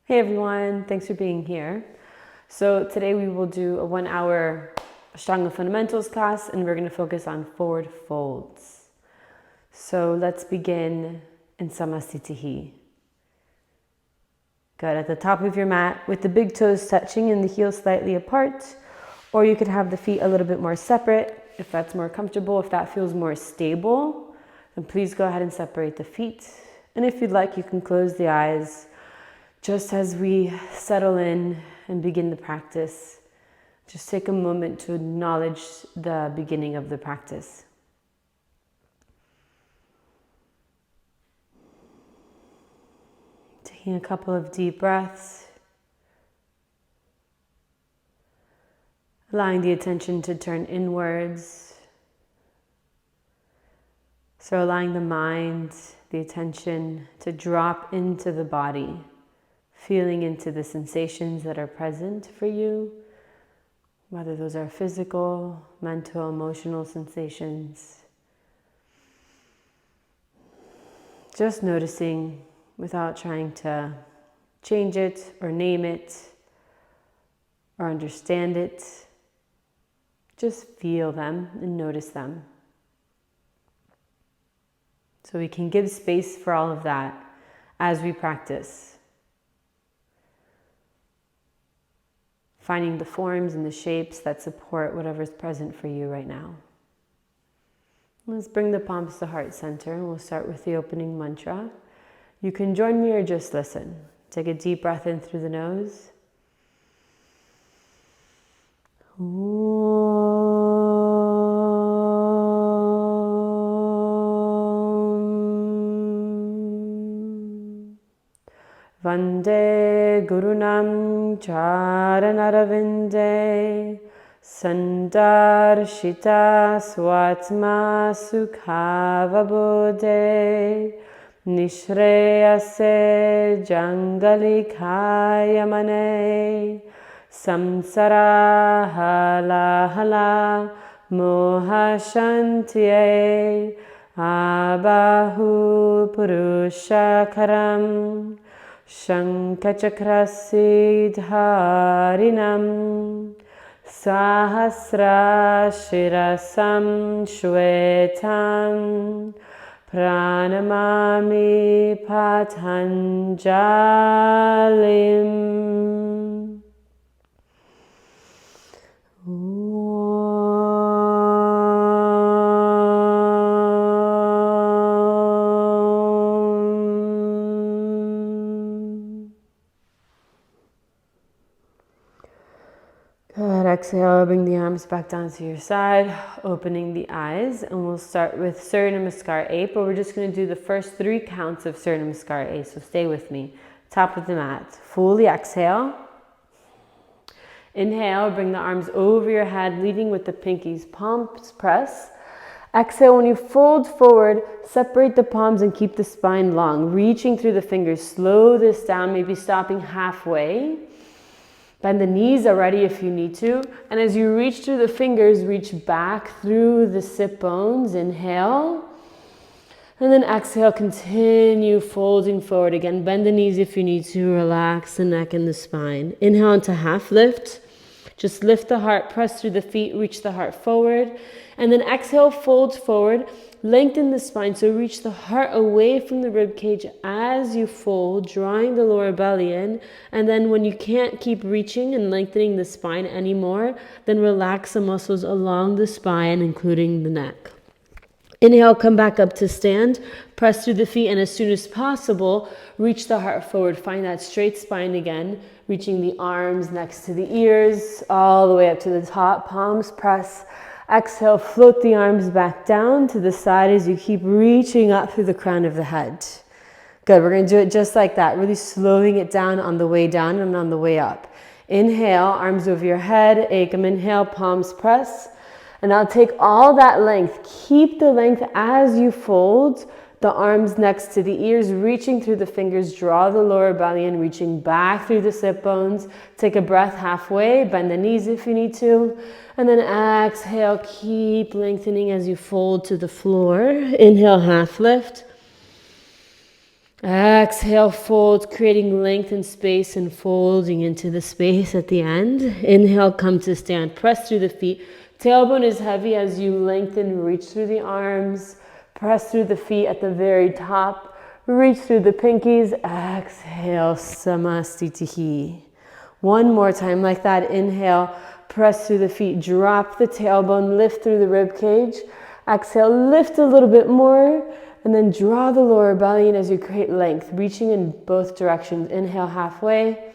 Hey everyone, thanks for being here. So today we will do a 1 hour Ashtanga fundamentals class and we're going to focus on forward folds. So let's begin in Samasthitihi. Good, at the top of your mat with the big toes touching and the heels slightly apart, or you could have the feet a little bit more separate if that's more comfortable. If that feels more stable, then please go ahead and separate the feet. And if you'd like, you can close the eyes. Just as we settle in and begin the practice, just take a moment to acknowledge the beginning of the practice. Taking a couple of deep breaths, allowing the attention to turn inwards. So allowing the mind, the attention to drop into the body. Feeling into the sensations that are present for you, whether those are physical, mental, emotional sensations. Just noticing without trying to change it or name it or understand it. Just feel them and notice them. So we can give space for all of that as we practice. Finding the forms and the shapes that support whatever's present for you right now. Let's bring the palms to heart center and we'll start with the opening mantra. You can join me or just listen. Take a deep breath in through the nose. Vande Gurunam Charanaravindae Sandarshita Swatma Sukhavabodhe Nishreyase Jangalikayamane Samsara Hala Hala Mohashantye Abahu Purushakaram Shankachakrasidharinam Sahasra Shirasam Shwetam Pranamami Patanjalim. Good, exhale, bring the arms back down to your side, opening the eyes, and we'll start with Surya Namaskar A, but we're just going to do the first 3 counts of Surya Namaskar A, so stay with me. Top of the mat, fully exhale. Inhale, bring the arms over your head, leading with the pinkies, palms press. Exhale, when you fold forward, separate the palms and keep the spine long, reaching through the fingers. Slow this down, maybe stopping halfway. Bend the knees already if you need to. And as you reach through the fingers, reach back through the sit bones. Inhale. And then exhale, continue folding forward again. Bend the knees if you need to. Relax the neck and the spine. Inhale into half lift. Just lift the heart, press through the feet, reach the heart forward. And then exhale, fold forward. Lengthen the spine, so reach the heart away from the rib cage as you fold, drawing the lower belly in. And then when you can't keep reaching and lengthening the spine anymore, then relax the muscles along the spine, including the neck. Inhale, come back up to stand, press through the feet, and as soon as possible, reach the heart forward. Find that straight spine again, reaching the arms next to the ears, all the way up to the top, palms press. Exhale, float the arms back down to the side as you keep reaching up through the crown of the head. Good, we're going to do it just like that, really slowing it down on the way down and on the way up. Inhale, arms over your head, Ekam inhale, palms press. And now take all that length, keep the length as you fold, the arms next to the ears, reaching through the fingers, draw the lower belly in, reaching back through the sit bones. Take a breath halfway, bend the knees if you need to. And then exhale, keep lengthening as you fold to the floor. Inhale, half lift. Exhale, fold, creating length and space and folding into the space at the end. Inhale, come to stand. Press through the feet. Tailbone is heavy as you lengthen, reach through the arms. Press through the feet at the very top. Reach through the pinkies. Exhale, Samastitihi. One more time like that. Inhale, press through the feet. Drop the tailbone, lift through the rib cage. Exhale, lift a little bit more. And then draw the lower belly in as you create length, reaching in both directions. Inhale, halfway.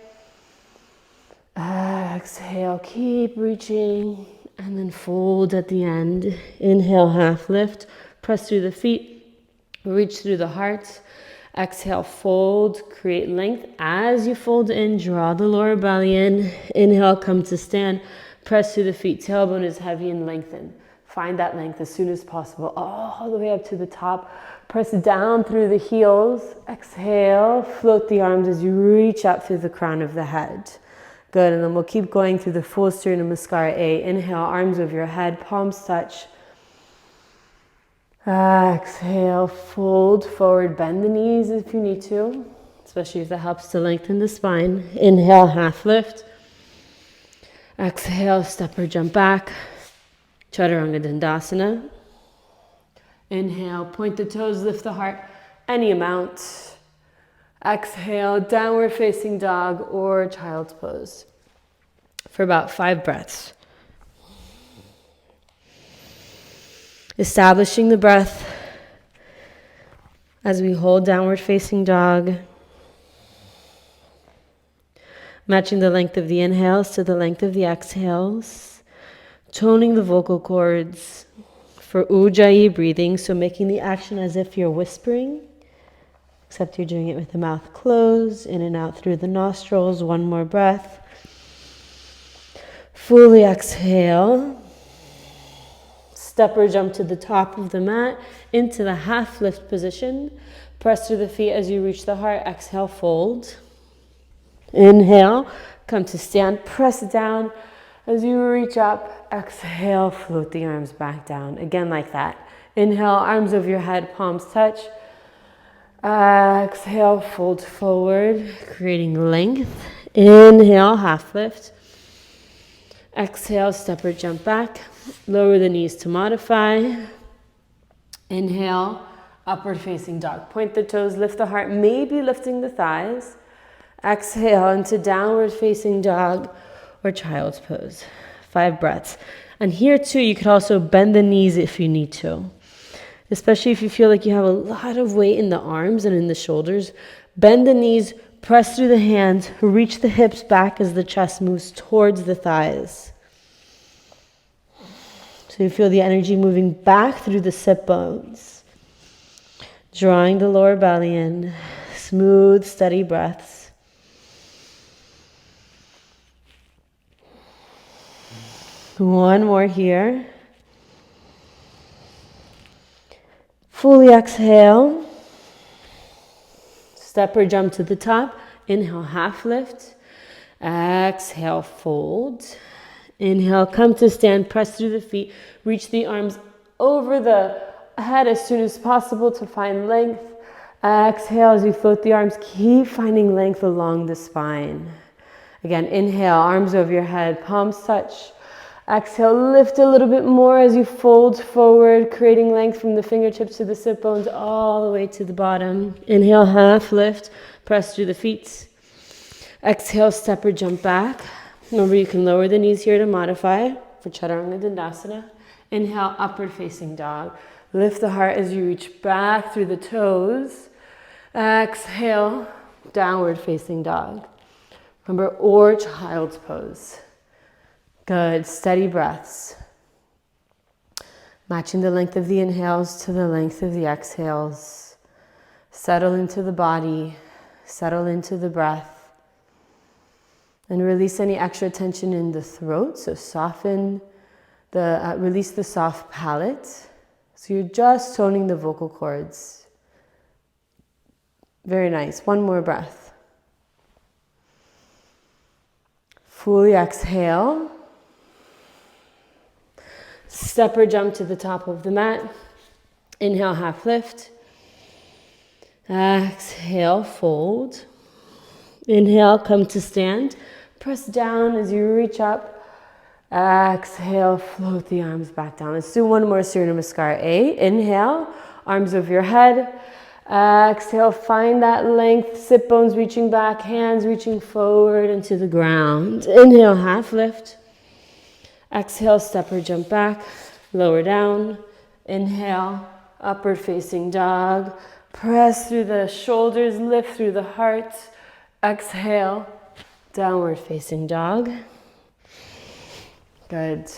Exhale, keep reaching. And then fold at the end. Inhale, half lift. Press through the feet. Reach through the heart. Exhale, fold. Create length. As you fold in, draw the lower belly in. Inhale, come to stand. Press through the feet. Tailbone is heavy and lengthen. Find that length as soon as possible. All the way up to the top. Press down through the heels. Exhale. Float the arms as you reach up through the crown of the head. Good. And then we'll keep going through the full Surya Namaskar A. Inhale, arms over your head. Palms touch. Exhale. Fold forward. Bend the knees if you need to. Especially if that helps to lengthen the spine. Inhale, half lift. Exhale. Step or jump back. Chaturanga Dandasana. Inhale, point the toes, lift the heart, any amount. Exhale, downward facing dog or child's pose for about 5 breaths. Establishing the breath as we hold downward facing dog. Matching the length of the inhales to the length of the exhales. Toning the vocal cords for Ujjayi breathing, so making the action as if you're whispering, except you're doing it with the mouth closed, in and out through the nostrils. One more breath. Fully exhale. Step or jump to the top of the mat into the half lift position. Press through the feet as you reach the heart. Exhale, fold. Inhale, come to stand, press down. As you reach up, exhale, float the arms back down. Again like that. Inhale, arms over your head, palms touch. Exhale, fold forward, creating length. Inhale, half lift. Exhale, step or jump back. Lower the knees to modify. Inhale, upward facing dog. Point the toes, lift the heart, maybe lifting the thighs. Exhale into downward facing dog or child's pose. 5 breaths. And here too, you could also bend the knees if you need to. Especially if you feel like you have a lot of weight in the arms and in the shoulders. Bend the knees, press through the hands, reach the hips back as the chest moves towards the thighs. So you feel the energy moving back through the sit bones. Drawing the lower belly in. Smooth, steady breaths. One more here. Fully exhale. Step or jump to the top. Inhale, half lift. Exhale, fold. Inhale, come to stand, press through the feet. Reach the arms over the head as soon as possible to find length. Exhale as you float the arms. Keep finding length along the spine. Again, inhale, arms over your head, palms touch. Exhale, lift a little bit more as you fold forward, creating length from the fingertips to the sit bones all the way to the bottom. Inhale, half lift, press through the feet. Exhale, step or jump back. Remember, you can lower the knees here to modify for Chaturanga Dandasana. Inhale, upward facing dog. Lift the heart as you reach back through the toes. Exhale, downward facing dog. Remember, or child's pose. Good, steady breaths. Matching the length of the inhales to the length of the exhales. Settle into the body, settle into the breath. And release any extra tension in the throat, so soften release the soft palate. So you're just toning the vocal cords. Very nice, one more breath. Fully exhale. Step or jump to the top of the mat. Inhale, half lift. Exhale, fold. Inhale, come to stand. Press down as you reach up. Exhale, float the arms back down. Let's do one more Surya Namaskar A. Inhale, arms over your head. Exhale, find that length, sit bones reaching back, hands reaching forward into the ground. Inhale, half lift. Exhale, step or jump back, lower down. Inhale, upward facing dog. Press through the shoulders, lift through the heart. Exhale, downward facing dog. Good.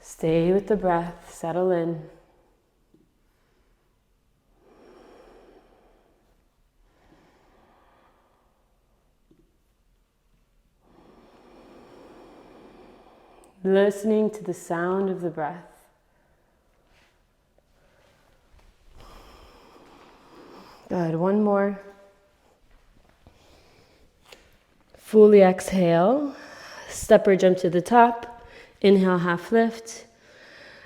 Stay with the breath, settle in. Listening to the sound of the breath. Good, one more. Fully exhale, step or jump to the top. Inhale, half lift.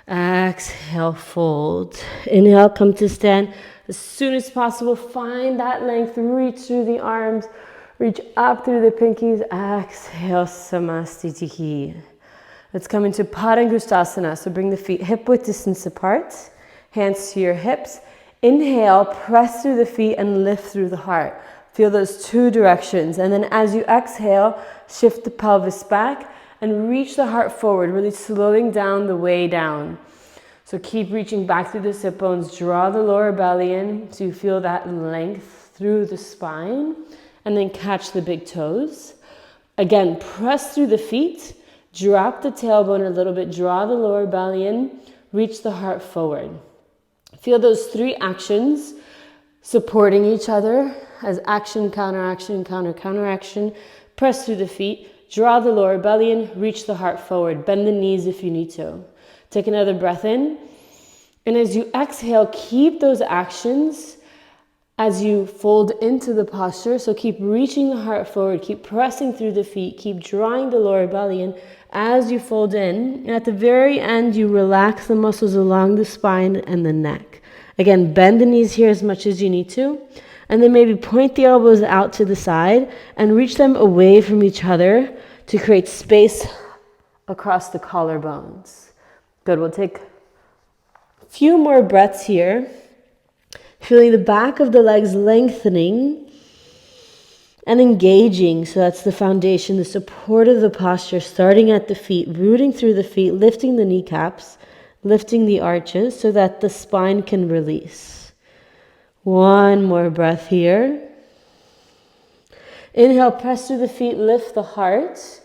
Exhale, fold. Inhale, come to stand. As soon as possible, find that length, reach through the arms, reach up through the pinkies. Exhale, Samastitihi. Let's come into Padangusthasana. So bring the feet hip-width distance apart, hands to your hips. Inhale, press through the feet and lift through the heart. Feel those two directions. And then as you exhale, shift the pelvis back and reach the heart forward, really slowing down the way down. So keep reaching back through the sit bones. Draw the lower belly in so you feel that length through the spine. And then catch the big toes. Again, press through the feet. Drop the tailbone a little bit, draw the lower belly in, reach the heart forward. Feel those three actions supporting each other as action, counter, action, counter, counter action. Press through the feet, draw the lower belly in, reach the heart forward. Bend the knees if you need to. Take another breath in. And as you exhale, keep those actions as you fold into the posture. So keep reaching the heart forward, keep pressing through the feet, keep drawing the lower belly in as you fold in. And at the very end, you relax the muscles along the spine and the neck. Again, bend the knees here as much as you need to. And then maybe point the elbows out to the side and reach them away from each other to create space across the collarbones. Good, we'll take a few more breaths here. Feeling the back of the legs lengthening and engaging. So that's the foundation, the support of the posture, starting at the feet, rooting through the feet, lifting the kneecaps, lifting the arches so that the spine can release. One more breath here. Inhale, press through the feet, lift the heart.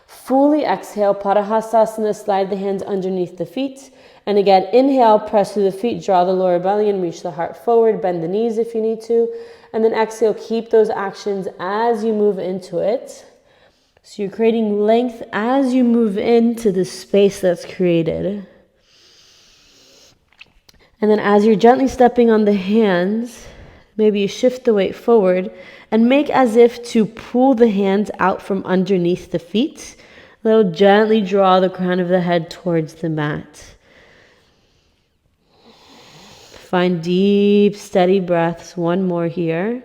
Fully exhale, Padahastasana, slide the hands underneath the feet. And again, inhale, press through the feet, draw the lower belly and reach the heart forward, bend the knees if you need to. And then exhale, keep those actions as you move into it. So you're creating length as you move into the space that's created. And then as you're gently stepping on the hands, maybe you shift the weight forward and make as if to pull the hands out from underneath the feet. They'll gently draw the crown of the head towards the mat. Find deep, steady breaths. One more here.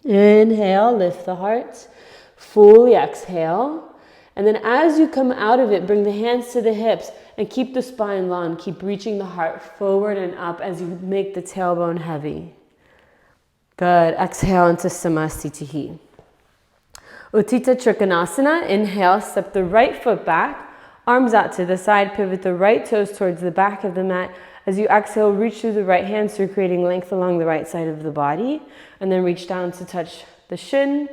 Inhale, lift the heart. Fully exhale. And then as you come out of it, bring the hands to the hips and keep the spine long. Keep reaching the heart forward and up as you make the tailbone heavy. Good. Exhale into Samastitihi. Uttita Trikonasana. Inhale, step the right foot back. Arms out to the side, pivot the right toes towards the back of the mat. As you exhale, reach through the right hand, so you're creating length along the right side of the body. And then reach down to touch the shin,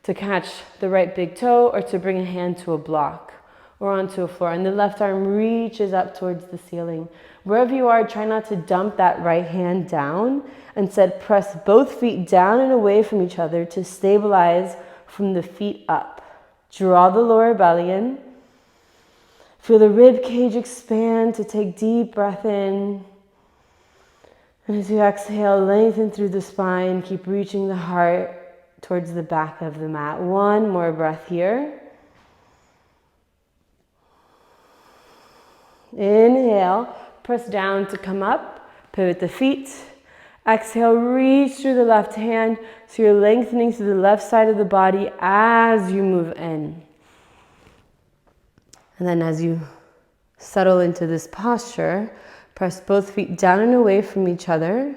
to catch the right big toe, or to bring a hand to a block or onto a floor. And the left arm reaches up towards the ceiling. Wherever you are, try not to dump that right hand down. Instead, press both feet down and away from each other to stabilize from the feet up. Draw the lower belly in. Feel the rib cage expand to take deep breath in. And as you exhale, lengthen through the spine. Keep reaching the heart towards the back of the mat. One more breath here. Inhale, press down to come up, pivot the feet. Exhale, reach through the left hand, so you're lengthening through the left side of the body as you move in. And then as you settle into this posture, press both feet down and away from each other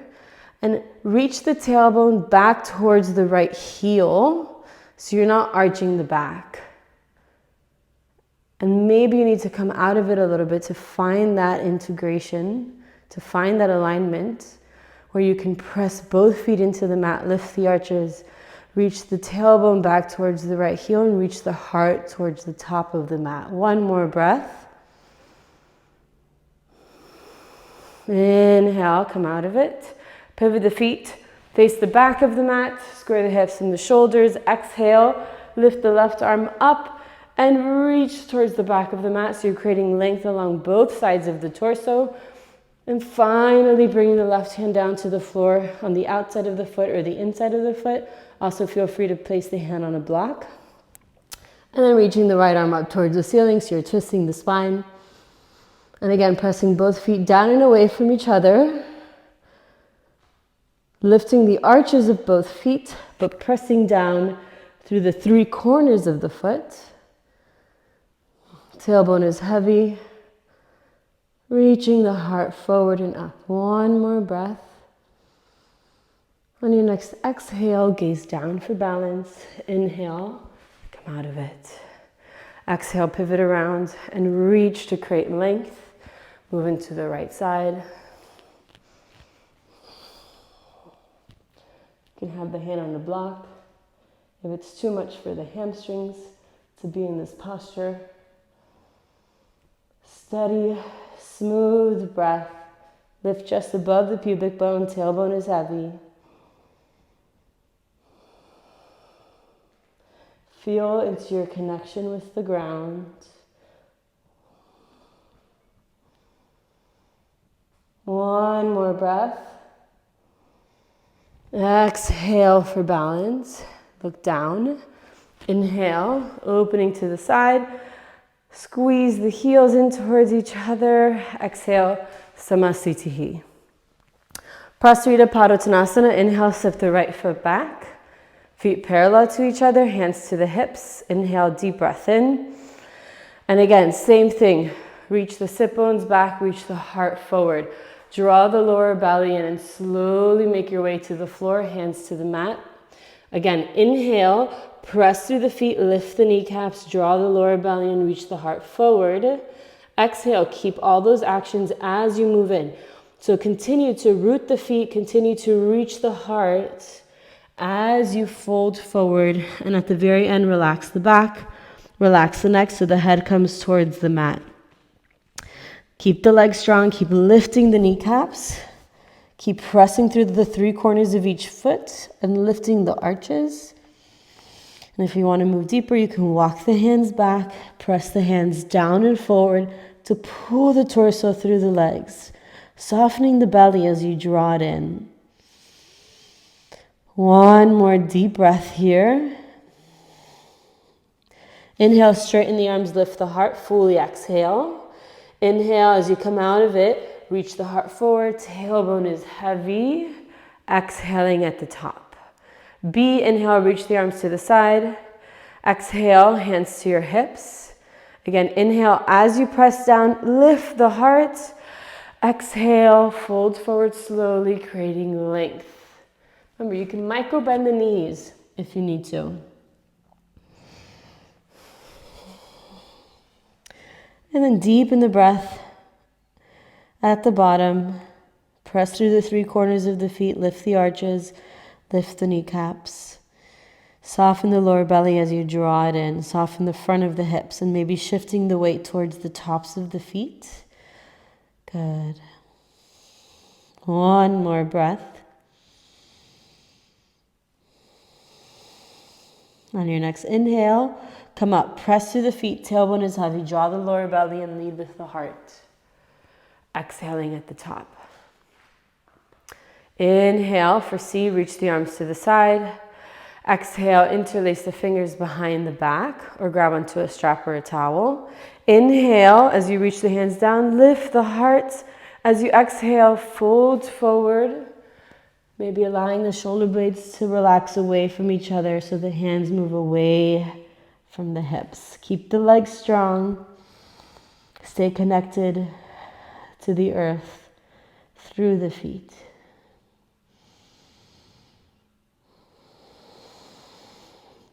and reach the tailbone back towards the right heel so you're not arching the back. And maybe you need to come out of it a little bit to find that integration, to find that alignment where you can press both feet into the mat, lift the arches, reach the tailbone back towards the right heel and reach the heart towards the top of the mat. One more breath. Inhale, come out of it. Pivot the feet, face the back of the mat, square the hips and the shoulders. Exhale, lift the left arm up and reach towards the back of the mat. So you're creating length along both sides of the torso. And finally bringing the left hand down to the floor on the outside of the foot or the inside of the foot. Also feel free to place the hand on a block. And then reaching the right arm up towards the ceiling so you're twisting the spine. And again, pressing both feet down and away from each other. Lifting the arches of both feet, but pressing down through the three corners of the foot. Tailbone is heavy. Reaching the heart forward and up. One more breath. On your next exhale, gaze down for balance. Inhale, come out of it. Exhale, pivot around and reach to create length. Moving to the right side. You can have the hand on the block. If it's too much for the hamstrings to be in this posture. Steady, smooth breath. Lift just above the pubic bone. Tailbone is heavy. Feel into your connection with the ground. One more breath. Exhale for balance. Look down. Inhale, opening to the side. Squeeze the heels in towards each other. Exhale, Samasthiti. Prasarita Padottanasana. Inhale, step the right foot back. Feet parallel to each other, hands to the hips. Inhale, deep breath in. And again, same thing. Reach the sit bones back, reach the heart forward. Draw the lower belly in and slowly make your way to the floor, hands to the mat. Again, inhale, press through the feet, lift the kneecaps, draw the lower belly and reach the heart forward. Exhale, keep all those actions as you move in. So continue to root the feet, continue to reach the heart as you fold forward. And at the very end, relax the back, relax the neck so the head comes towards the mat. Keep the legs strong, keep lifting the kneecaps. Keep pressing through the three corners of each foot and lifting the arches. And if you want to move deeper, you can walk the hands back, press the hands down and forward to pull the torso through the legs, softening the belly as you draw it in. One more deep breath here. Inhale, straighten the arms, lift the heart, fully exhale. Inhale, as you come out of it, reach the heart forward, tailbone is heavy. Exhaling at the top. B, inhale, reach the arms to the side. Exhale, hands to your hips. Again, inhale, as you press down, lift the heart. Exhale, fold forward slowly, creating length. Remember, you can micro bend the knees if you need to. And then deepen the breath at the bottom. Press through the three corners of the feet, lift the arches, lift the kneecaps. Soften the lower belly as you draw it in. Soften the front of the hips and maybe shifting the weight towards the tops of the feet. Good. One more breath. On your next inhale, come up, press through the feet, tailbone is heavy, draw the lower belly and lead with the heart. Exhaling at the top. Inhale for C, reach the arms to the side. Exhale, interlace the fingers behind the back or grab onto a strap or a towel. Inhale, as you reach the hands down, lift the heart. As you exhale, fold forward. Maybe allowing the shoulder blades to relax away from each other so the hands move away from the hips. Keep the legs strong. Stay connected to the earth through the feet.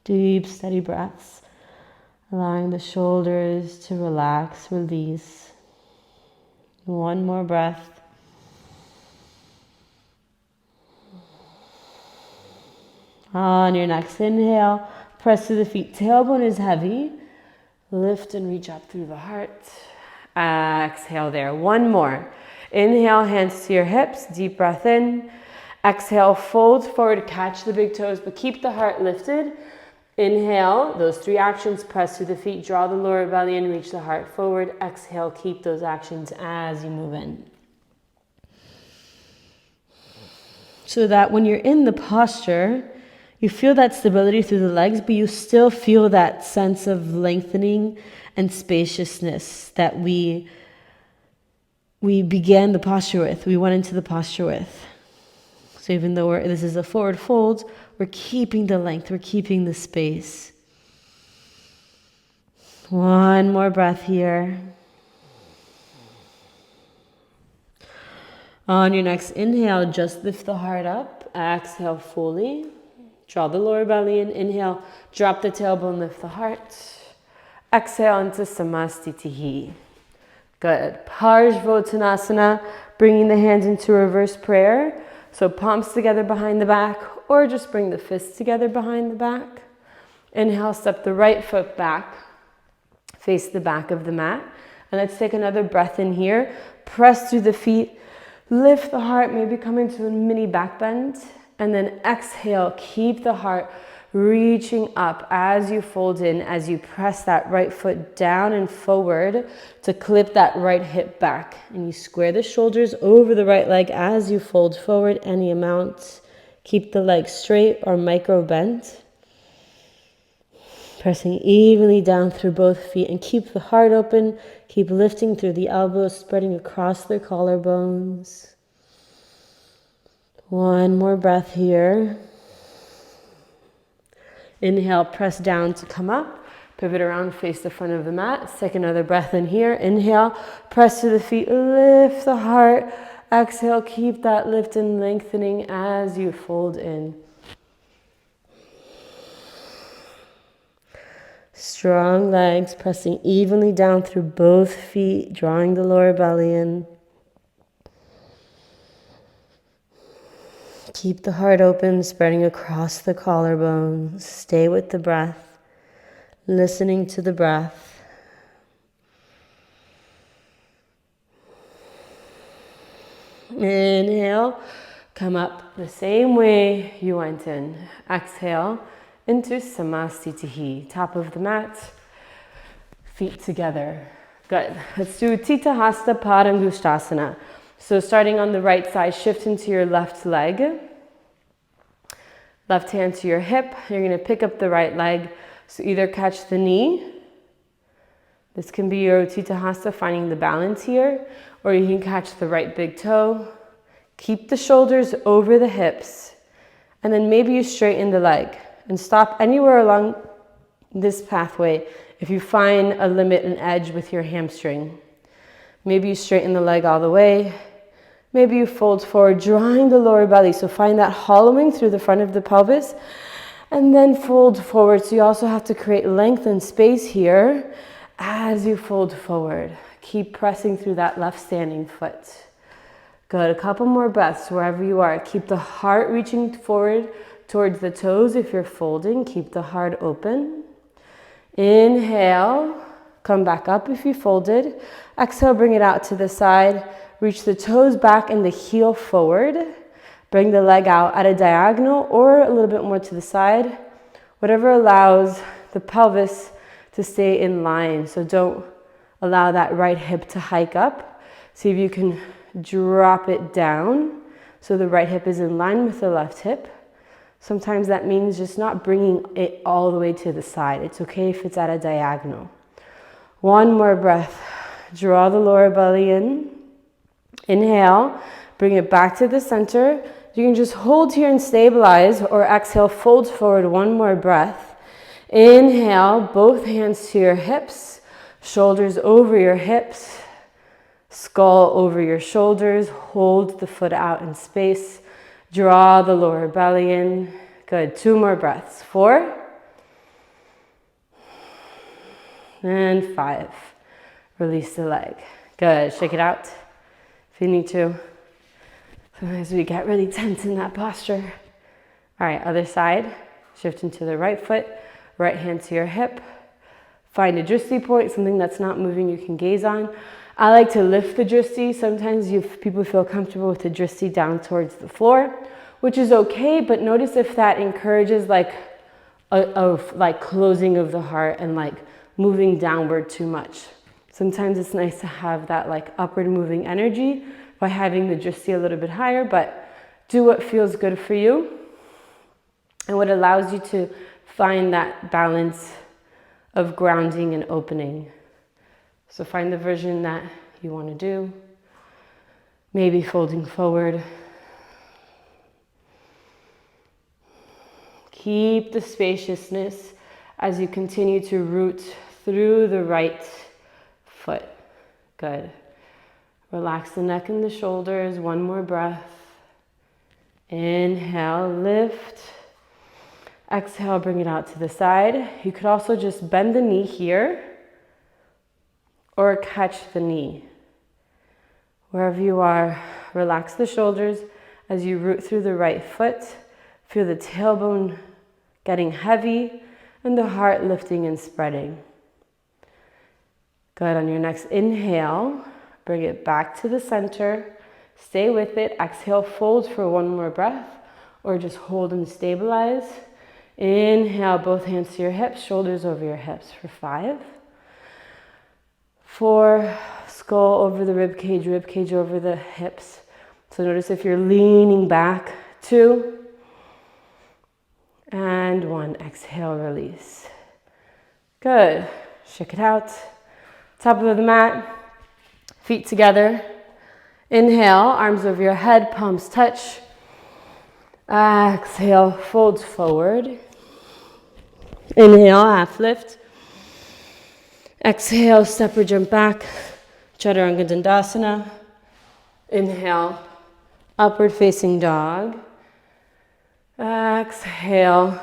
Deep, steady breaths, allowing the shoulders to relax, release. One more breath. On your next inhale, press to the feet. Tailbone is heavy. Lift and reach up through the heart. Exhale there. One more. Inhale, hands to your hips. Deep breath in. Exhale, fold forward, catch the big toes, but keep the heart lifted. Inhale, those 3 actions, press to the feet, draw the lower belly in, reach the heart forward. Exhale, keep those actions as you move in. So that when you're in the posture, you feel that stability through the legs, but you still feel that sense of lengthening and spaciousness that we began the posture with, we went into the posture with. So even though this is a forward fold, we're keeping the length, we're keeping the space. One more breath here. On your next inhale, just lift the heart up. Exhale fully. Draw the lower belly in. Inhale, drop the tailbone, lift the heart. Exhale into Samastitihi. Good. Parsvottanasana, bringing the hands into reverse prayer. So palms together behind the back, or just bring the fists together behind the back. Inhale, step the right foot back, face the back of the mat. And let's take another breath in here. Press through the feet, lift the heart, maybe come into a mini back bend. And then exhale, keep the heart reaching up as you fold in, as you press that right foot down and forward to clip that right hip back. And you square the shoulders over the right leg as you fold forward any amount. Keep the leg straight or micro bent. Pressing evenly down through both feet and keep the heart open. Keep lifting through the elbows, spreading across the collarbones. One more breath here. Inhale, press down to come up. Pivot around, face the front of the mat. Take another breath in here. Inhale, press to the feet, lift the heart. Exhale, keep that lift and lengthening as you fold in. Strong legs, pressing evenly down through both feet, drawing the lower belly in. Keep the heart open, spreading across the collarbones. Stay with the breath, listening to the breath. Inhale, come up the same way you went in. Exhale into Samastitihi, top of the mat, feet together. Good. Let's do Tita Hasta Padangusthasana. So starting on the right side, shift into your left leg. Left hand to your hip. You're going to pick up the right leg. So either catch the knee. This can be your Tita Hasta, finding the balance here. Or you can catch the right big toe. Keep the shoulders over the hips. And then maybe you straighten the leg. And stop anywhere along this pathway if you find a limit, an edge with your hamstring. Maybe you straighten the leg all the way. Maybe you fold forward, drawing the lower belly. So find that hollowing through the front of the pelvis. And then fold forward. So you also have to create length and space here as you fold forward. Keep pressing through that left standing foot. Good. A couple more breaths wherever you are. Keep the heart reaching forward towards the toes if you're folding. Keep the heart open. Inhale. Come back up if you folded. Exhale, bring it out to the side. Reach the toes back and the heel forward. Bring the leg out at a diagonal or a little bit more to the side. Whatever allows the pelvis to stay in line. So don't allow that right hip to hike up. See if you can drop it down so the right hip is in line with the left hip. Sometimes that means just not bringing it all the way to the side. It's okay if it's at a diagonal. One more breath. Draw the lower belly in. Inhale, bring it back to the center. You can just hold here and stabilize, or exhale, fold forward. One more breath. Inhale, both hands to your hips, shoulders over your hips, skull over your shoulders. Hold the foot out in space. Draw the lower belly in. Good. 2 more breaths. 4. And 5. Release the leg. Good. Shake it out if you need to. Sometimes we get really tense in that posture. All right, other side. Shift into the right foot. Right hand to your hip. Find a drishti point, something that's not moving you can gaze on. I like to lift the drishti. Sometimes people feel comfortable with the drishti down towards the floor, which is okay, but notice if that encourages like a closing of the heart and like moving downward too much. Sometimes it's nice to have that like upward moving energy by having the drishti a little bit higher, but do what feels good for you and what allows you to find that balance of grounding and opening. So find the version that you want to do. Maybe folding forward. Keep the spaciousness as you continue to root through the right foot. Good. Relax the neck and the shoulders. One more breath. Inhale, lift. Exhale, bring it out to the side. You could also just bend the knee here or catch the knee. Wherever you are, relax the shoulders as you root through the right foot. Feel the tailbone getting heavy and the heart lifting and spreading. Good. On your next inhale, bring it back to the center. Stay with it. Exhale, fold for 1 more breath, or just hold and stabilize. Inhale, both hands to your hips, shoulders over your hips for 5. 4, skull over the rib cage over the hips. So notice if you're leaning back. 2. And 1. Exhale, release. Good. Shake it out. Top of the mat. Feet together. Inhale, arms over your head, palms touch. Exhale, fold forward. Inhale, half lift. Exhale, step or jump back. Chaturanga Dandasana. Inhale, upward facing dog. Exhale,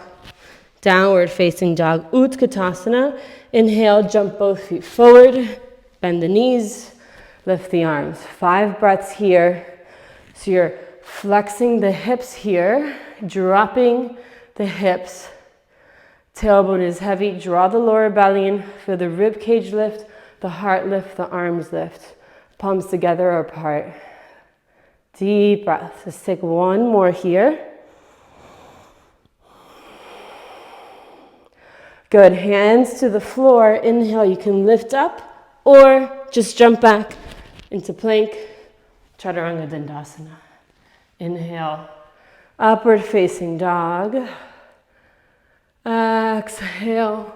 downward facing dog, Utkatasana. Inhale, jump both feet forward, bend the knees, lift the arms. 5 breaths here. So you're flexing the hips here, dropping the hips. Tailbone is heavy. Draw the lower belly in. Feel the rib cage lift, the heart lift, the arms lift. Palms together or apart. Deep breath. Let's take 1 more here. Good. Hands to the floor. Inhale, you can lift up or just jump back into plank. Chaturanga Dandasana. Inhale, upward facing dog. Exhale,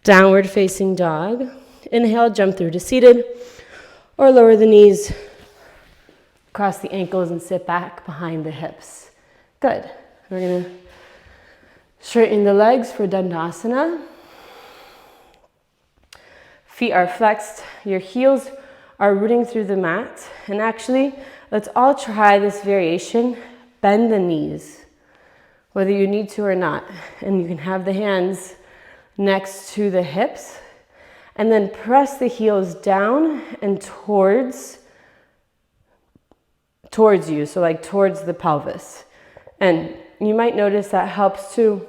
downward facing dog. Inhale, jump through to seated or lower the knees, cross the ankles and sit back behind the hips. Good. We're going to straighten the legs for Dandasana. Feet are flexed. Your heels are rooting through the mat. And actually, let's all try this variation. Bend the knees, whether you need to or not. And you can have the hands next to the hips. And then press the heels down and towards you. So like towards the pelvis. And you might notice that helps to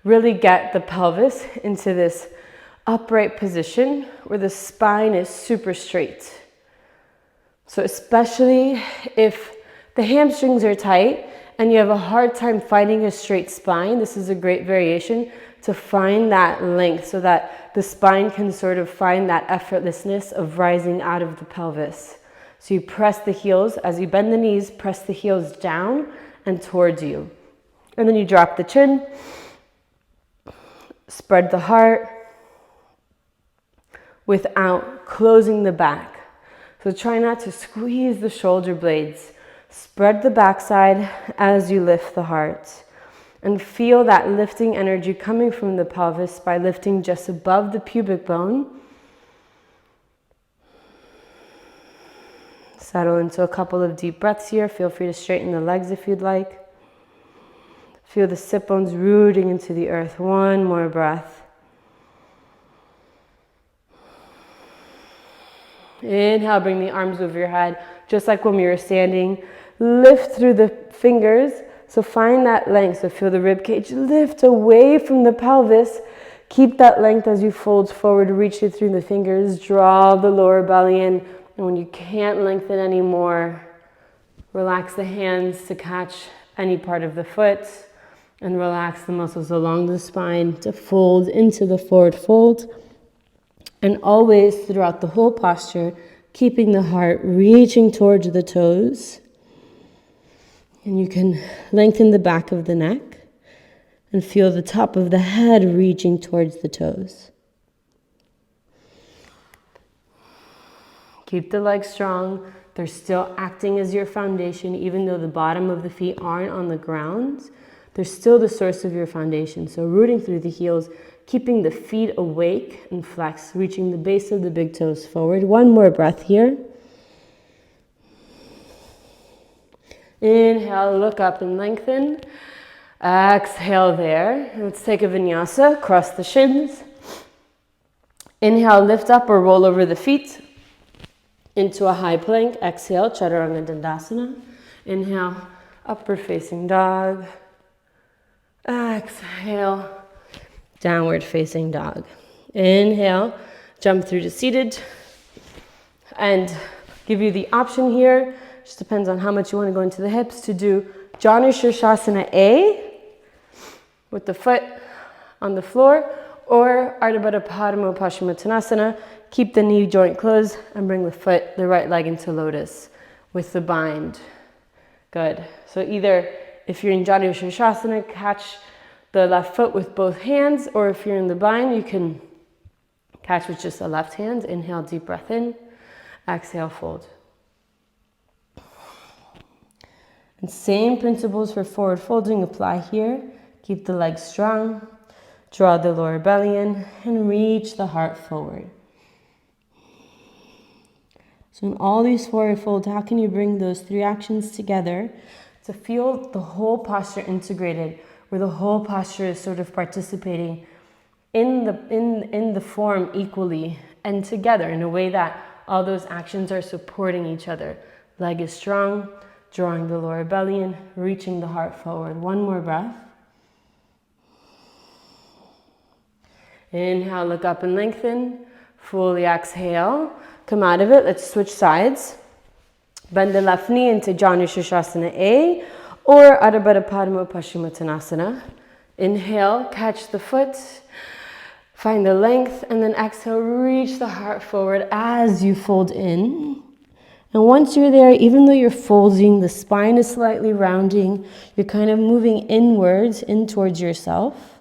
really get the pelvis into this upright position where the spine is super straight. So especially if the hamstrings are tight and you have a hard time finding a straight spine, this is a great variation to find that length so that the spine can sort of find that effortlessness of rising out of the pelvis. So you press the heels, as you bend the knees, press the heels down and towards you. And then you drop the chin, spread the heart without closing the back. So try not to squeeze the shoulder blades. Spread the backside as you lift the heart. And feel that lifting energy coming from the pelvis by lifting just above the pubic bone. Settle into a couple of deep breaths here. Feel free to straighten the legs if you'd like. Feel the sit bones rooting into the earth. One more breath. Inhale, bring the arms over your head, just like when we were standing. Lift through the fingers. So find that length. So feel the rib cage lift away from the pelvis. Keep that length as you fold forward. Reach it through the fingers. Draw the lower belly in. And when you can't lengthen anymore, relax the hands to catch any part of the foot. And relax the muscles along the spine to fold into the forward fold. And always throughout the whole posture, keeping the heart reaching towards the toes. And you can lengthen the back of the neck and feel the top of the head reaching towards the toes. Keep the legs strong. They're still acting as your foundation, even though the bottom of the feet aren't on the ground. They're still the source of your foundation. So rooting through the heels, keeping the feet awake and flex, reaching the base of the big toes forward. One more breath here. Inhale, look up and lengthen. Exhale there. Let's take a vinyasa, cross the shins. Inhale, lift up or roll over the feet into a high plank. Exhale, Chaturanga Dandasana. Inhale, upward facing dog. Exhale, downward facing dog. Inhale, jump through to seated. And give you the option here, just depends on how much you want to go into the hips, to do Janu Shirshasana A with the foot on the floor, or Ardha Baddha Padma Paschimottanasana. Keep the knee joint closed and bring the foot, the right leg into lotus with the bind. Good. So either if you're in Janu Shirshasana, catch the left foot with both hands, or if you're in the bind, you can catch with just the left hand. Inhale, deep breath in. Exhale, fold. And same principles for forward folding apply here. Keep the legs strong. Draw the lower belly in and reach the heart forward. So in all these forward folds, how can you bring those three actions together to feel the whole posture integrated, where the whole posture is sort of participating in the form equally and together in a way that all those actions are supporting each other. Leg is strong, drawing the lower belly in, reaching the heart forward. One more breath. Inhale, look up and lengthen. Fully exhale. Come out of it. Let's switch sides. Bend the left knee into Janu Shirshasana A or Ardha Baddha Padma Paschimottanasana. Inhale, catch the foot. Find the length, and then exhale, reach the heart forward as you fold in. And once you're there, even though you're folding, the spine is slightly rounding, you're kind of moving inwards, in towards yourself.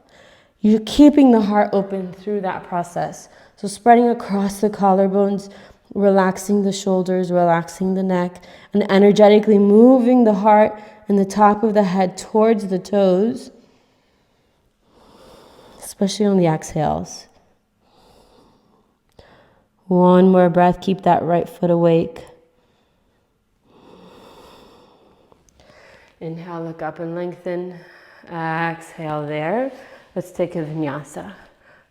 You're keeping the heart open through that process. So spreading across the collarbones, relaxing the shoulders, relaxing the neck, and energetically moving the heart and the top of the head towards the toes, especially on the exhales. One more breath, keep that right foot awake. Inhale, look up and lengthen. Exhale there. Let's take a vinyasa.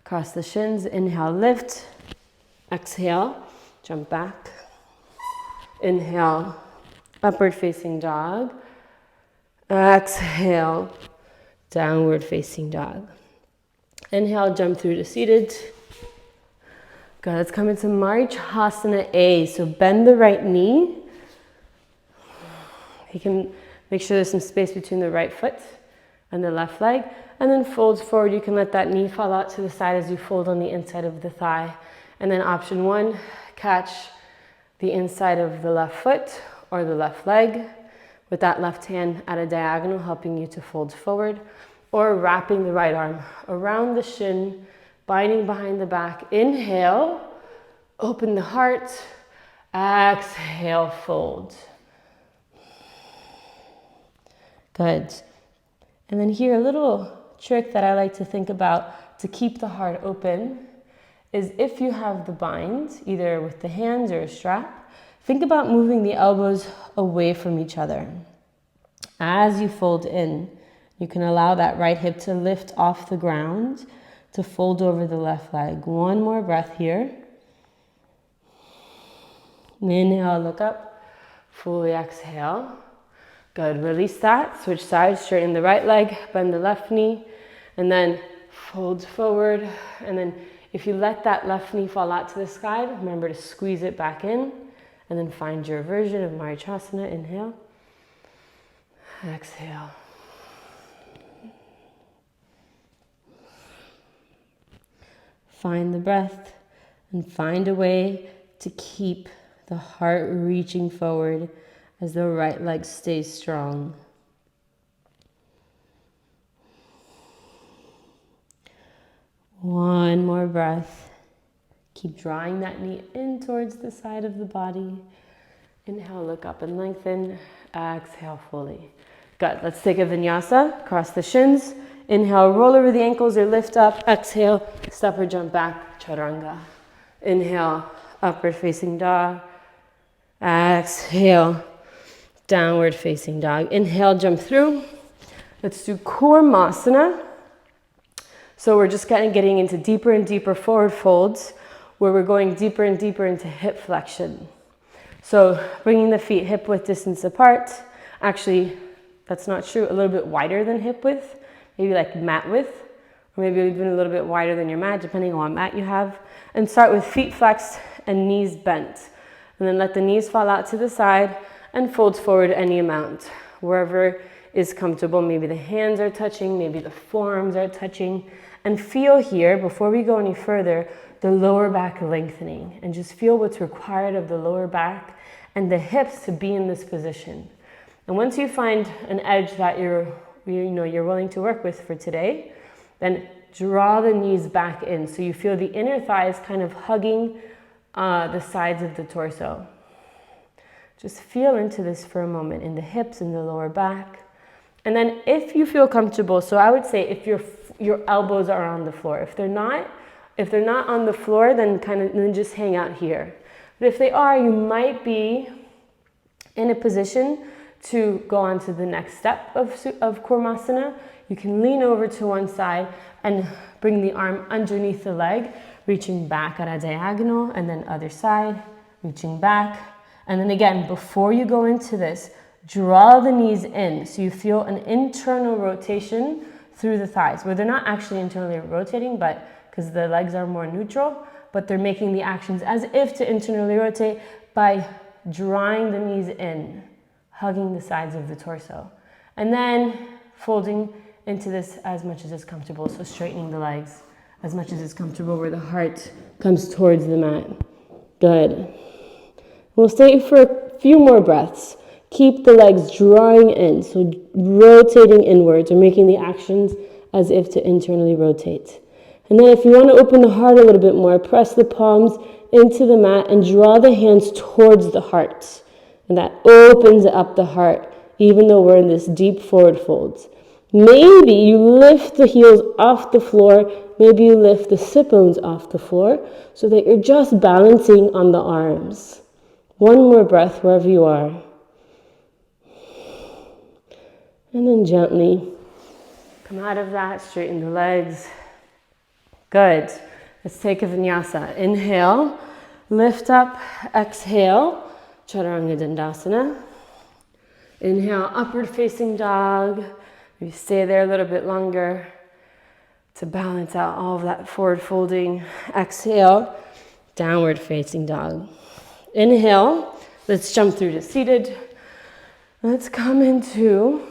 Cross the shins, inhale, lift. Exhale, jump back. Inhale, upward facing dog. Exhale, downward facing dog. Inhale, jump through to seated. Good, let's come into Marichasana A. So bend the right knee. You can make sure there's some space between the right foot and the left leg. And then fold forward. You can let that knee fall out to the side as you fold on the inside of the thigh. And then option one, catch the inside of the left foot or the left leg with that left hand at a diagonal, helping you to fold forward, or wrapping the right arm around the shin, binding behind the back. Inhale, open the heart. Exhale, fold. Good. And then here, a little trick that I like to think about to keep the heart open is if you have the bind, either with the hands or a strap, think about moving the elbows away from each other. As you fold in, you can allow that right hip to lift off the ground to fold over the left leg. One more breath here. Inhale, look up. Fully exhale. Good. Release that. Switch sides. Straighten the right leg. Bend the left knee. And then fold forward. And then if you let that left knee fall out to the sky, remember to squeeze it back in. And then find your version of Marichyasana. Inhale. Exhale. Find the breath and find a way to keep the heart reaching forward as the right leg stays strong. One more breath. Keep drawing that knee in towards the side of the body. Inhale, look up and lengthen. Exhale fully. Good. Let's take a vinyasa. Cross the shins. Inhale, roll over the ankles or lift up. Exhale, step or jump back, chaturanga. Inhale, upward facing dog. Exhale, downward facing dog. Inhale, jump through. Let's do Kurmasana. So we're just kind of getting into deeper and deeper forward folds where we're going deeper and deeper into hip flexion. So bringing the feet hip width distance apart. Actually, that's not true. A little bit wider than hip width. Maybe like mat width, or maybe even a little bit wider than your mat, depending on what mat you have. And start with feet flexed and knees bent. And then let the knees fall out to the side and fold forward any amount, wherever is comfortable. Maybe the hands are touching, maybe the forearms are touching. And feel here, before we go any further, the lower back lengthening. And just feel what's required of the lower back and the hips to be in this position. And once you find an edge that you're willing to work with for today, then draw the knees back in so you feel the inner thighs kind of hugging the sides of the torso. Just feel into this for a moment in the hips and the lower back. And then if you feel comfortable, so I would say if your elbows are on the floor. If they're not on the floor, then just hang out here. But if they are, you might be in a position to go on to the next step of Kurmasana. You can lean over to one side and bring the arm underneath the leg, reaching back at a diagonal, and then other side, reaching back. And then again, before you go into this, draw the knees in so you feel an internal rotation through the thighs, where they're not actually internally rotating, but because the legs are more neutral, but they're making the actions as if to internally rotate by drawing the knees in, hugging the sides of the torso. And then folding into this as much as is comfortable. So straightening the legs as much as is comfortable where the heart comes towards the mat. Good. We'll stay for a few more breaths. Keep the legs drawing in, so rotating inwards or making the actions as if to internally rotate. And then if you want to open the heart a little bit more, press the palms into the mat and draw the hands towards the heart. And that opens up the heart, even though we're in this deep forward fold. Maybe you lift the heels off the floor. Maybe you lift the sit bones off the floor so that you're just balancing on the arms. One more breath wherever you are. And then gently come out of that, straighten the legs. Good. Let's take a vinyasa. Inhale, lift up, exhale, chaturanga dandasana. Inhale, upward facing dog. Maybe stay there a little bit longer to balance out all of that forward folding. Exhale, downward facing dog. Inhale, let's jump through to seated. Let's come into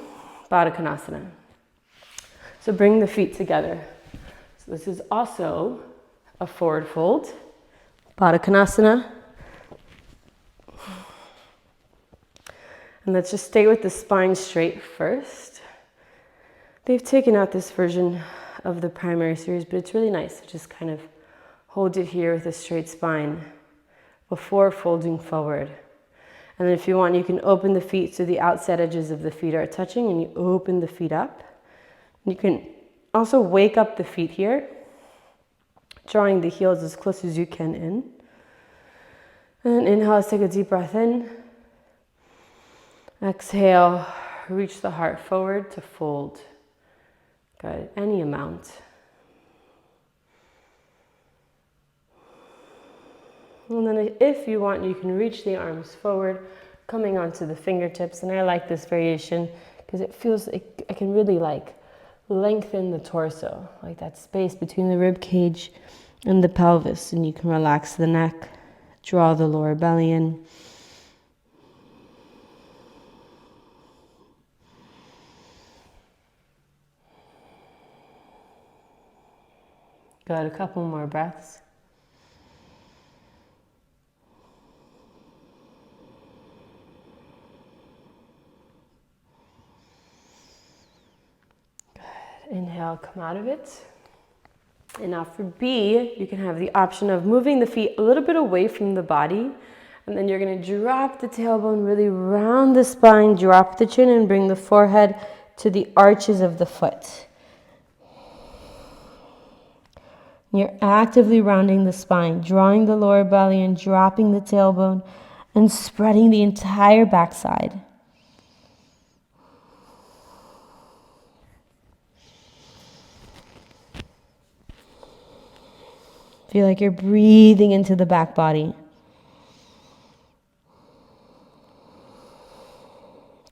Baddha Konasana. So bring the feet together. So this is also a forward fold. Baddha Konasana. And let's just stay with the spine straight first. They've taken out this version of the primary series, but it's really nice to just kind of hold it here with a straight spine before folding forward. And then if you want, you can open the feet so the outside edges of the feet are touching, and you open the feet up. You can also wake up the feet here, drawing the heels as close as you can in. And inhale, let's take a deep breath in. Exhale, reach the heart forward to fold. Good, any amount. And then if you want, you can reach the arms forward, coming onto the fingertips. And I like this variation because it feels like I can really lengthen the torso, like that space between the rib cage and the pelvis. And you can relax the neck, draw the lower belly in. Good, a couple more breaths. Good, inhale, come out of it. And now for B, you can have the option of moving the feet a little bit away from the body. And then you're going to drop the tailbone, really round the spine, drop the chin, and bring the forehead to the arches of the foot. You're actively rounding the spine, drawing the lower belly and dropping the tailbone and spreading the entire backside. Feel like you're breathing into the back body.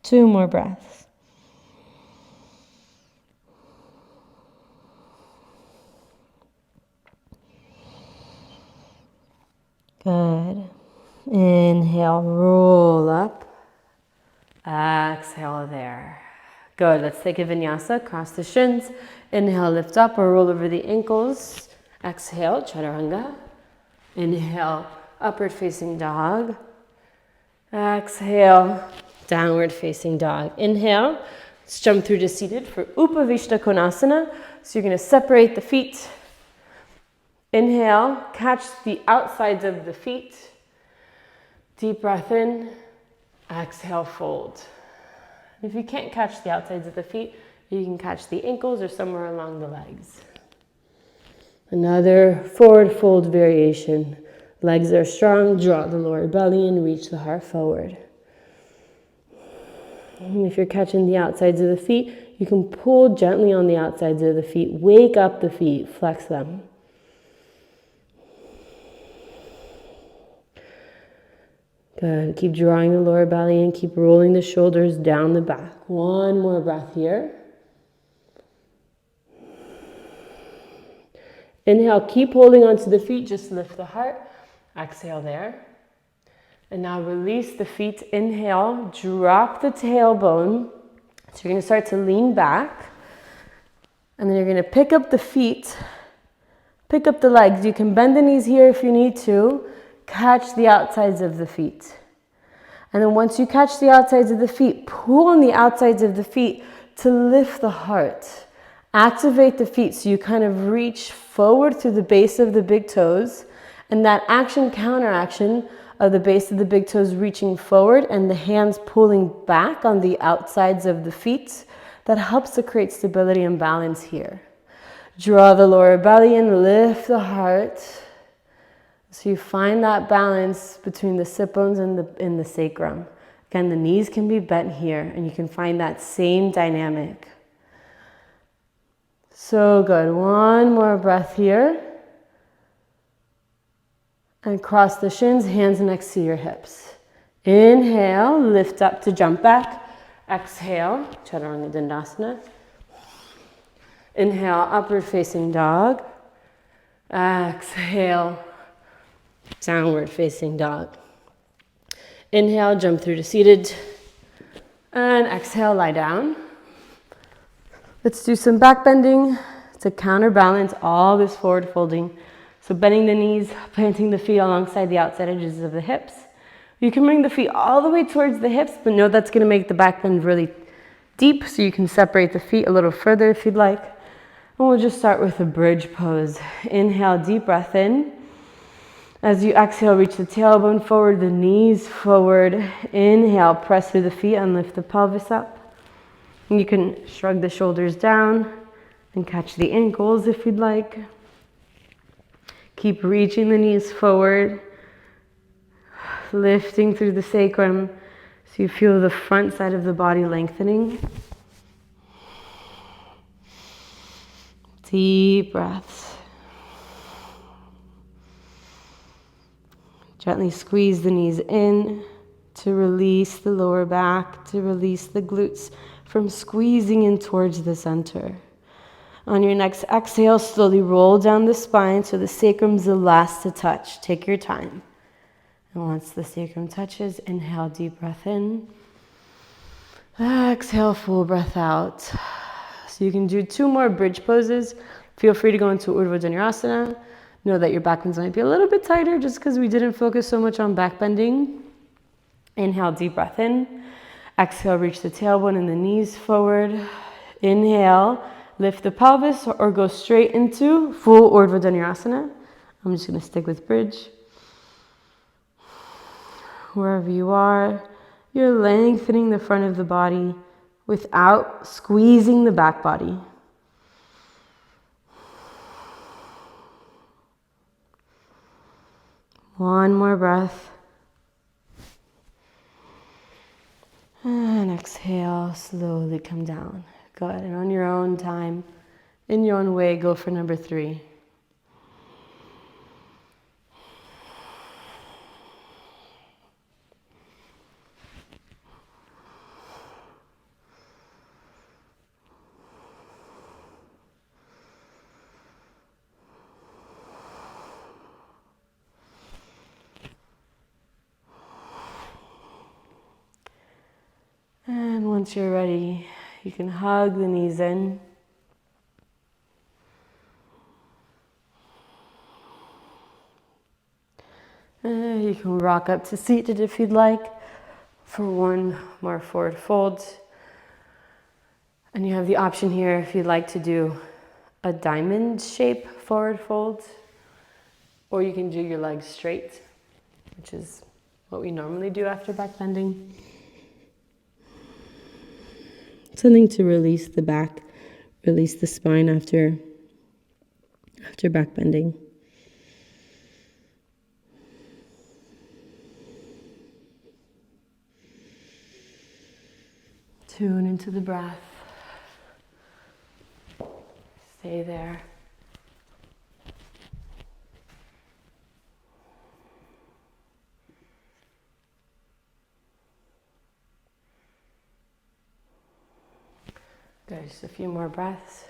2 more breaths. Good. Inhale, roll up. Exhale there. Good. Let's take a vinyasa. Cross the shins. Inhale, lift up or roll over the ankles. Exhale, chaturanga. Inhale, upward facing dog. Exhale, downward facing dog. Inhale, let's jump through to seated for Upavishta Konasana. So you're going to separate the feet. Inhale, catch the outsides of the feet. Deep breath in. Exhale, fold. If you can't catch the outsides of the feet, you can catch the ankles or somewhere along the legs. Another forward fold variation. Legs are strong, draw the lower belly and reach the heart forward. And if you're catching the outsides of the feet, you can pull gently on the outsides of the feet. Wake up the feet, flex them. Good. Keep drawing the lower belly and keep rolling the shoulders down the back. 1 more breath here. Inhale, keep holding onto the feet, just lift the heart. Exhale there. And now release the feet. Inhale, drop the tailbone. So you're going to start to lean back. And then you're going to pick up the feet, pick up the legs. You can bend the knees here if you need to. Catch the outsides of the feet. And then once you catch the outsides of the feet, pull on the outsides of the feet to lift the heart. Activate the feet so you kind of reach forward through the base of the big toes. And that action counteraction of the base of the big toes reaching forward and the hands pulling back on the outsides of the feet, that helps to create stability and balance here. Draw the lower belly and lift the heart. So you find that balance between the sit bones and the sacrum. Again, the knees can be bent here and you can find that same dynamic. So good. 1 more breath here. And cross the shins, hands next to your hips. Inhale, lift up to jump back. Exhale, Chaturanga Dandasana. Inhale, upward facing dog. Exhale, downward facing dog. Inhale, jump through to seated. And exhale, lie down. Let's do some back bending to counterbalance all this forward folding. So bending the knees, planting the feet alongside the outside edges of the hips. You can bring the feet all the way towards the hips, but know that's going to make the back bend really deep, so you can separate the feet a little further if you'd like. And we'll just start with a bridge pose. Inhale, deep breath in. As you exhale, reach the tailbone forward, the knees forward. Inhale, press through the feet and lift the pelvis up. And you can shrug the shoulders down and catch the ankles if you'd like. Keep reaching the knees forward, lifting through the sacrum so you feel the front side of the body lengthening. Deep breaths. Gently squeeze the knees in to release the lower back, to release the glutes from squeezing in towards the center. On your next exhale, slowly roll down the spine so the sacrum's the last to touch. Take your time. And once the sacrum touches, inhale, deep breath in. Exhale, full breath out. So you can do 2 more bridge poses. Feel free to go into Urdhva Dhanurasana. Know that your back bends might be a little bit tighter just because we didn't focus so much on back bending. Inhale, deep breath in. Exhale, reach the tailbone and the knees forward. Inhale, lift the pelvis or go straight into full Urdhva Dhanurasana. I'm just going to stick with bridge. Wherever you are, you're lengthening the front of the body without squeezing the back body. One more breath. And exhale, slowly come down. Good, and on your own time, in your own way, go for number 3. And once you're ready, you can hug the knees in. You can rock up to seated if you'd like for 1 more forward fold. And you have the option here if you'd like to do a diamond shape forward fold, or you can do your legs straight, which is what we normally do after back bending. Something to release the back, release the spine after back bending. Tune into the breath. Stay there. Good, just a few more breaths.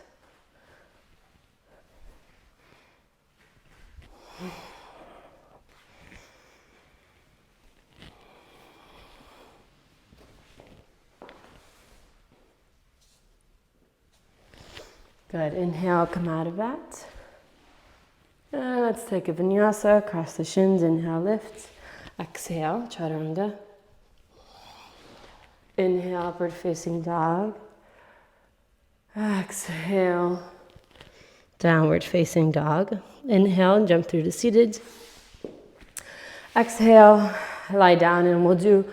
Good, inhale, come out of that. And let's take a vinyasa, cross the shins, inhale, lift. Exhale, chaturanga. Inhale, upward facing dog. Exhale, downward facing dog. Inhale and jump through to seated. Exhale, lie down, and we'll do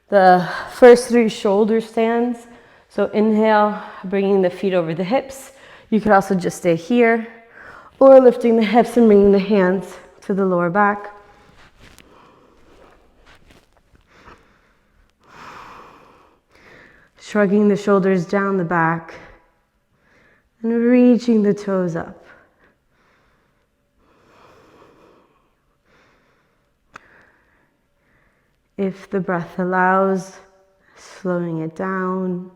the first 3 shoulder stands. So inhale, bringing the feet over the hips. You could also just stay here, or lifting the hips and bringing the hands to the lower back. Shrugging the shoulders down the back and reaching the toes up. If the breath allows, slowing it down.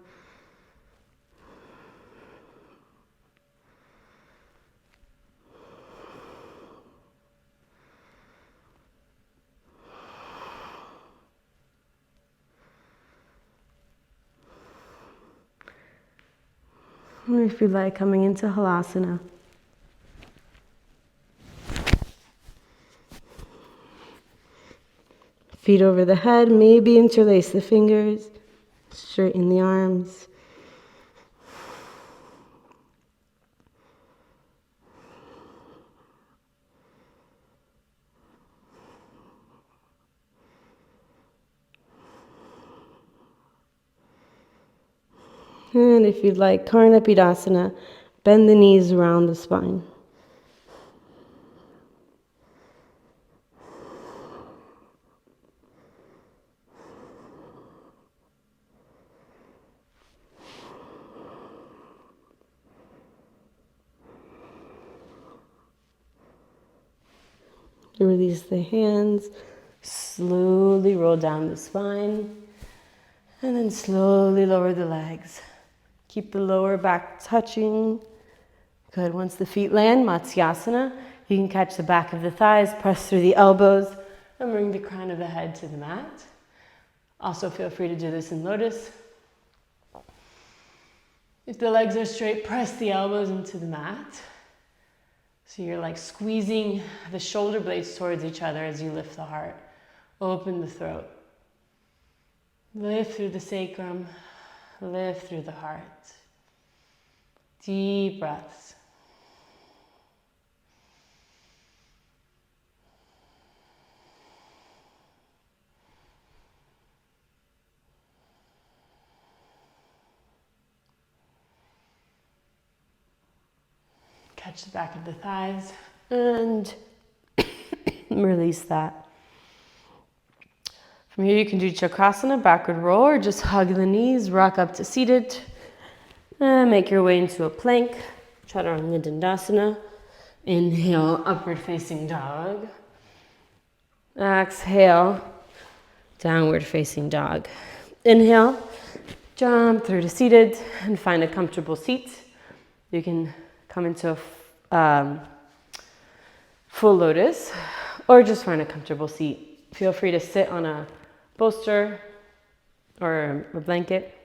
And if you like, coming into halasana. Feet over the head, maybe interlace the fingers, straighten the arms. And if you'd like, Karnapidasana, bend the knees around the spine. Release the hands, slowly roll down the spine, and then slowly lower the legs. Keep the lower back touching. Good. Once the feet land, Matsyasana, you can catch the back of the thighs, press through the elbows, and bring the crown of the head to the mat. Also feel free to do this in lotus. If the legs are straight, press the elbows into the mat. So you're like squeezing the shoulder blades towards each other as you lift the heart. Open the throat. Lift through the sacrum. Lift through the heart. Deep breaths. Catch the back of the thighs and release that. From here you can do Chakrasana, backward roll, or just hug the knees, rock up to seated, and make your way into a plank, Chaturanga Dandasana. Inhale, upward facing dog. Exhale, downward facing dog. Inhale, jump through to seated and find a comfortable seat. You can come into a full lotus or just find a comfortable seat. Feel free to sit on a bolster or a blanket.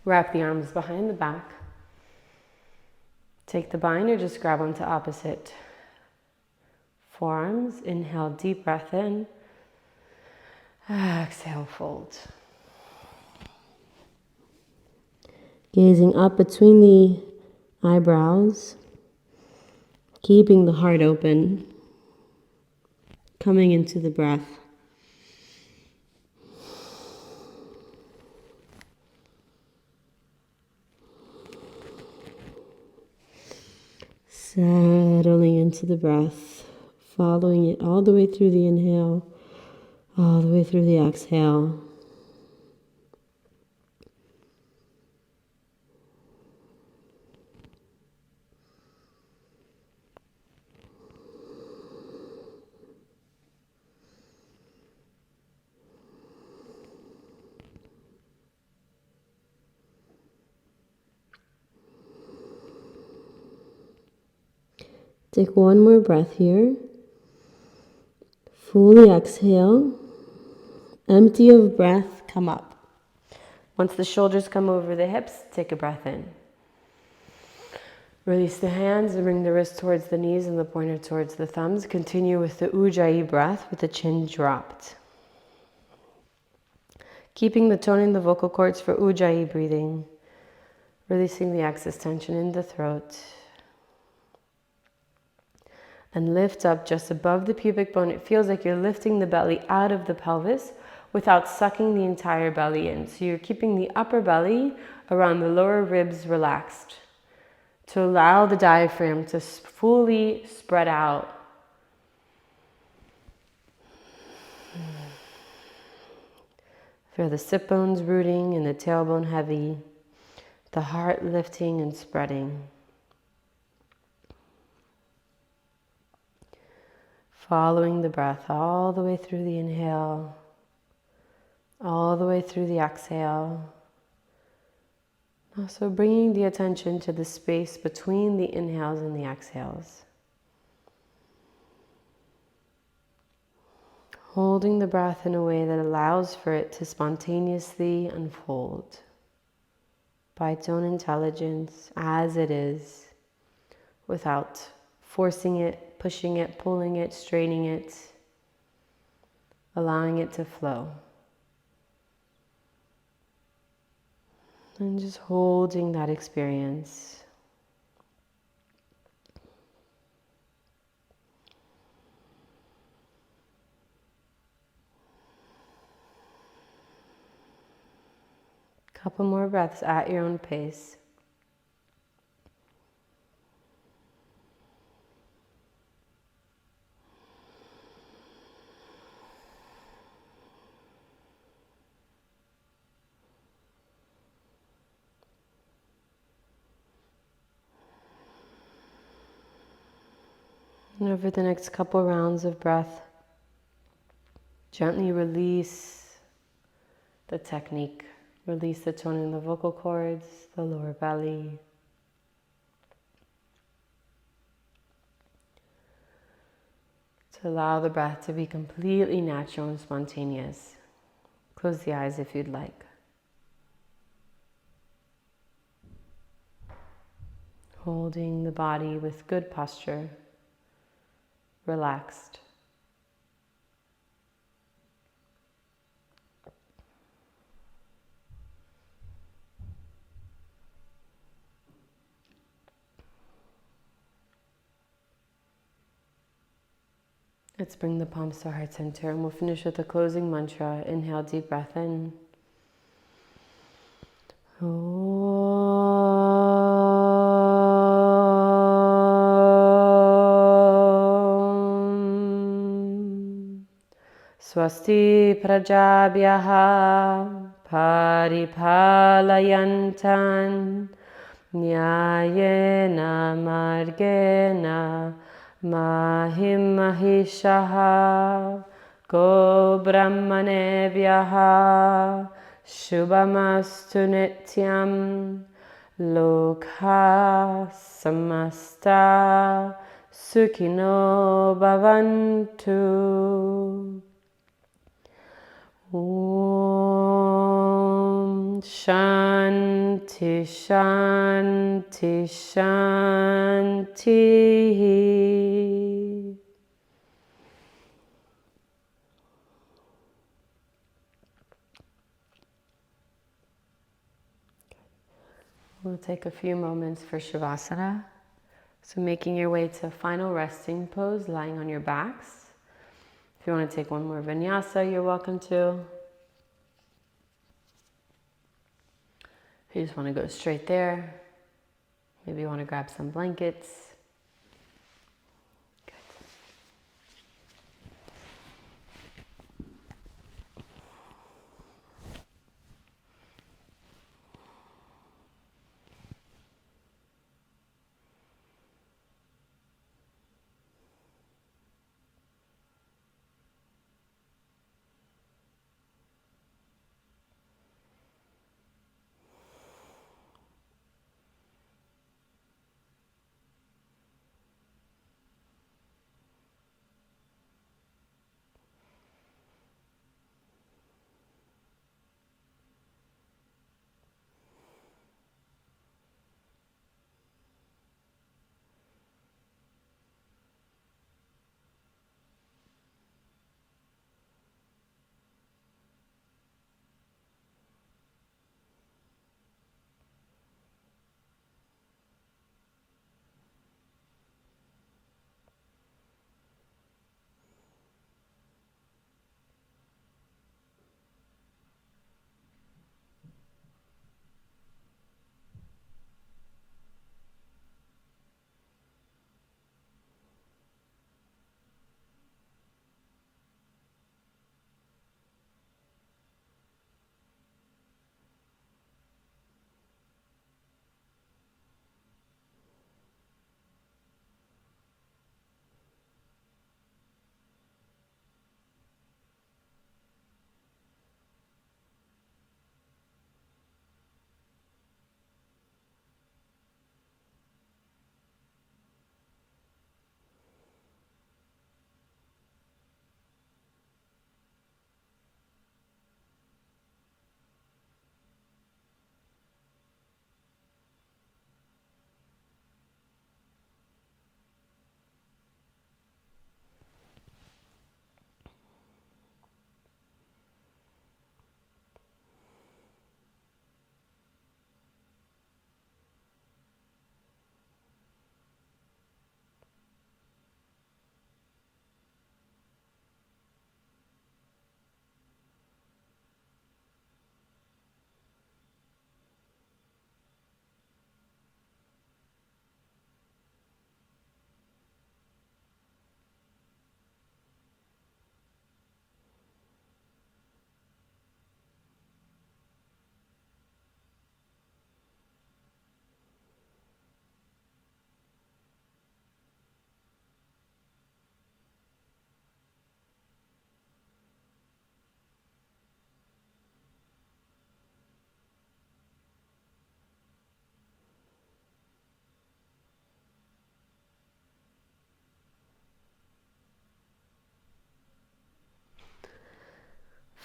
Wrap the arms behind the back. Take the bind or just grab onto opposite forearms. Inhale, deep breath in. Exhale, fold. Gazing up between the eyebrows, keeping the heart open, coming into the breath. Settling into the breath, following it all the way through the inhale, all the way through the exhale. Take one more breath here. Fully exhale. Empty of breath, come up. Once the shoulders come over the hips, take a breath in. Release the hands and bring the wrist towards the knees and the pointer towards the thumbs. Continue with the Ujjayi breath with the chin dropped. Keeping the tone in the vocal cords for Ujjayi breathing. Releasing the excess tension in the throat. And lift up just above the pubic bone. It feels like you're lifting the belly out of the pelvis without sucking the entire belly in. So you're keeping the upper belly around the lower ribs relaxed to allow the diaphragm to fully spread out. Feel the sit bones rooting and the tailbone heavy, the heart lifting and spreading. Following the breath all the way through the inhale, all the way through the exhale. Also bringing the attention to the space between the inhales and the exhales. Holding the breath in a way that allows for it to spontaneously unfold by its own intelligence as it is, without forcing it, pushing it, pulling it, straining it, allowing it to flow. And just holding that experience. Couple more breaths at your own pace. And over the next couple rounds of breath, gently release the technique. Release the tone in the vocal cords, the lower belly. To allow the breath to be completely natural and spontaneous. Close the eyes if you'd like. Holding the body with good posture, relaxed. Let's bring the palms to heart center and we'll finish with a closing mantra. Inhale, deep breath in. Swasti prajabhyaha paripalayantan nyayena margena mahim mahishaha go brahmanebhyaha shubhamastu nityam lokha samasta sukhino bhavantu. Om Shanti Shanti Shanti. We'll take a few moments for Shavasana. So making your way to final resting pose, lying on your backs. If you want to take one more vinyasa, you're welcome to. If you just want to go straight there, maybe you want to grab some blankets. Good.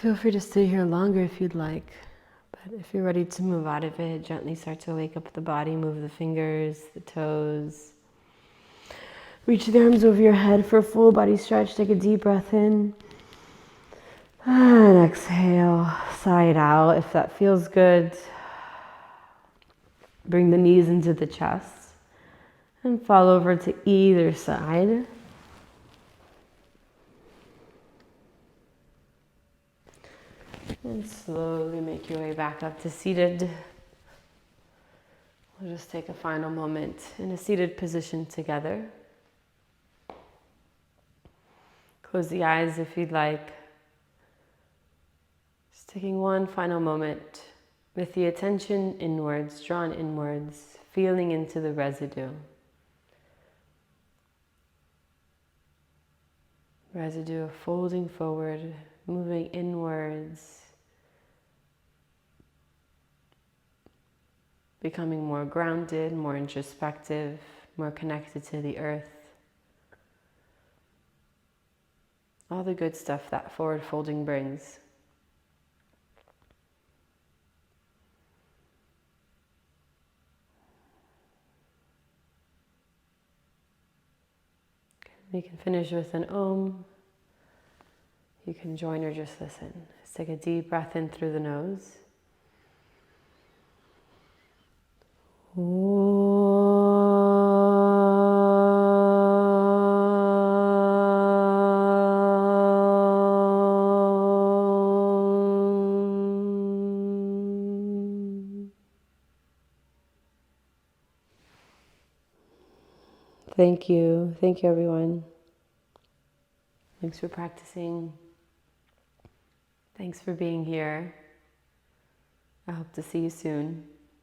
Feel free to stay here longer if you'd like. But if you're ready to move out of it, gently start to wake up the body, move the fingers, the toes. Reach the arms over your head for a full body stretch. Take a deep breath in. And exhale, sigh it out if that feels good. Bring the knees into the chest and fall over to either side. And slowly make your way back up to seated. We'll just take a final moment in a seated position together. Close the eyes if you'd like. Just taking one final moment with the attention inwards, drawn inwards, feeling into the residue. Residue of folding forward, moving inwards, becoming more grounded, more introspective, more connected to the earth. All the good stuff that forward folding brings. You can finish with an Om. You can join or just listen. Let's take a deep breath in through the nose. Thank you. Thank you, everyone. Thanks for practicing. Thanks for being here. I hope to see you soon.